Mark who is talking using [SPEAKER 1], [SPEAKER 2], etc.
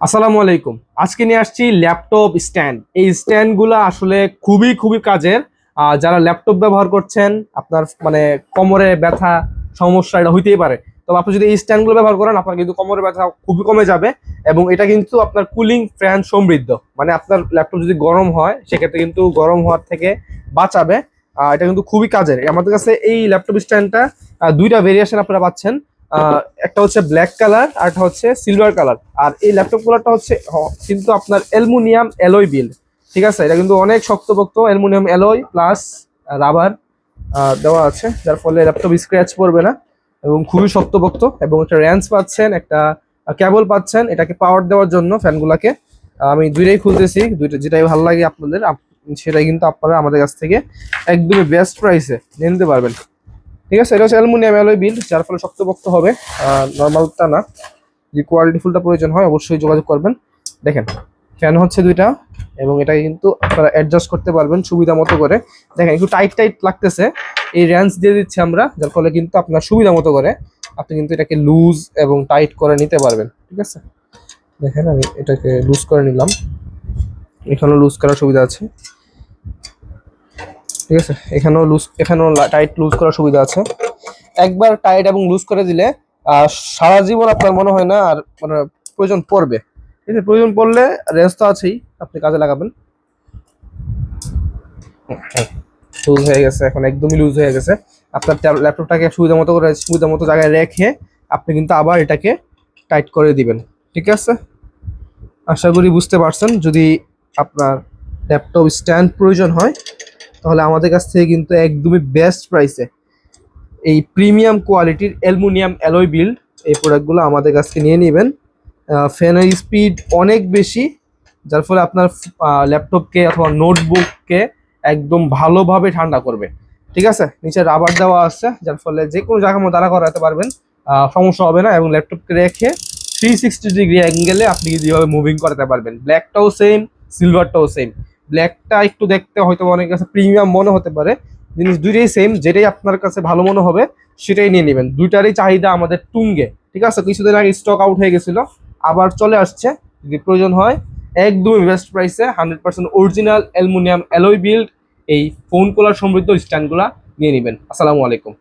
[SPEAKER 1] আসসালামু আলাইকুম। আজকে নিয়ে আসছি ল্যাপটপ স্ট্যান্ড। এই স্ট্যান্ডগুলো আসলে খুবই খুবই কাজের। যারা ল্যাপটপ ব্যবহার করছেন, আপনার মানে কোমরে ব্যথা সমস্যা এটা হইতেই পারে। তবে আপনি যদি এই স্ট্যান্ডগুলো ব্যবহার করেন, আপনার কিন্তু কোমরে ব্যথা খুবই কমে যাবে। এবং এটা কিন্তু আপনার কুলিং ফ্যান সমৃদ্ধ, মানে আপনার ল্যাপটপ যদি গরম হয় সেক্ষেত্রে কিন্তু গরম হওয়ার থেকে বাঁচাবে। এটা কিন্তু খুবই কাজের। আমাদের কাছে এই ল্যাপটপ স্ট্যান্ডটা দুইটা ভেরিয়েশন আপনারা পাচ্ছেন। একটা হচ্ছে ব্ল্যাক কালার আর একটা হচ্ছে সিলভার কালার। আর এই ল্যাপটপ কালারটা হচ্ছে কিন্তু আপনার অ্যালুমিনিয়াম অ্যালয় বিল্ড। ঠিক আছে, এটা কিন্তু অনেক শক্তপোক্ত অ্যালুমিনিয়াম অ্যালয় প্লাস রাবার দেওয়া আছে, যার ফলে ল্যাপটপ স্ক্র্যাচ পড়বে না এবং খুবই শক্তপোক্ত। এবং একটা র্যাঞ্চ পাচ্ছেন, একটা কেবল পাচ্ছেন এটাকে পাওয়ার দেওয়ার জন্য ফ্যানগুলোকে। আমি দুইটাই খুলতেছি, দুইটা যেটাই ভালো লাগে আপনাদের সেটাই কিন্তু আপনারা আমাদের কাছ থেকে একদমই বেস্ট প্রাইসে নিয়ে নিতে পারবেন। ঠিক আছে, এটা হচ্ছে অ্যালুমিনিয়াম অ্যালয় বিল্ড, যার ফলে শক্তপোক্ত হবে, নর্মালটা না। যদি কোয়ালিটিফুলটা প্রয়োজন হয় অবশ্যই যোগাযোগ করবেন। দেখেন, ফ্যান হচ্ছে দুইটা এবং এটাকে কিন্তু আপনারা অ্যাডজাস্ট করতে পারবেন সুবিধা মতো করে। দেখেন একটু টাইট টাইট লাগতেছে, এই রেঞ্জ দিয়ে দিচ্ছি আমরা, যার ফলে কিন্তু আপনার সুবিধা মতো করে আপনি কিন্তু এটাকে লুজ এবং টাইট করে নিতে পারবেন। ঠিক আছে, দেখেন আমি এটাকে লুজ করে নিলাম, এখানেও লুজ করার সুবিধা আছে। ঠিক আছে, এখানেও টাইট লুজ করার সুবিধা আছে। একবার টাইট এবং লুজ করে দিলে সারা জীবন আপনার মনে হয় না আর মানে প্রয়োজন পড়বে। ঠিক আছে, প্রয়োজন পড়লে রেঞ্জ তো আছেই, আপনি কাজে লাগাবেন। লুজ হয়ে গেছে, এখন একদমই লুজ হয়ে গেছে। আপনার ল্যাপটপটাকে সুবিধা মতো জায়গায় রেখে আপনি কিন্তু আবার এটাকে টাইট করে দিবেন। ঠিক আছে, আশা করি বুঝতে পারছেন। যদি আপনার ল্যাপটপ স্ট্যান্ড প্রয়োজন হয় তাহলে আমাদের কাছ থেকে কিন্তু একদমই বেস্ট প্রাইসে এই প্রিমিয়াম কোয়ালিটির অ্যালুমিনিয়াম অ্যালয় বিল্ড এই প্রোডাক্টগুলো আমাদের কাছ থেকে নিয়ে নেবেন। ফ্যানের স্পিড অনেক বেশি, যার ফলে আপনার ল্যাপটপকে অথবা নোটবুককে একদম ভালোভাবে ঠান্ডা করবে। ঠিক আছে, নিচে রাবার দেওয়া আছে, যার ফলে যে কোনো জায়গার মধ্যে দাঁড়া করাতে পারবেন, সমস্যা হবে না। এবং ল্যাপটপকে রেখে 360 ডিগ্রি অ্যাঙ্গেলে আপনি যেভাবে মুভিং করাতে পারবেন। ব্ল্যাকটাও সেম, সিলভারটাও সেম। ব্ল্যাকটা একটু দেখতে হয়তো অনেক কাছে প্রিমিয়াম মনে হতে পারে, জিনিস দুইটাই সেম। যেটাই আপনার কাছে ভালো মনে হবে সেটাই নিয়ে নেবেন। দুইটারই চাহিদা আমাদের তুঙ্গে। ঠিক আছে, কিছুদিন আগে স্টক আউট হয়ে গেছিল, আবার চলে আসছে। যদি প্রয়োজন হয় একদমই বেস্ট প্রাইসে 100% অরিজিনাল অ্যালুমিনিয়াম অ্যালয় বিল্ড এই ফোন কুলার সমৃদ্ধ স্ট্যান্ডগুলা নিয়ে নেবেন। আসসালামু আলাইকুম।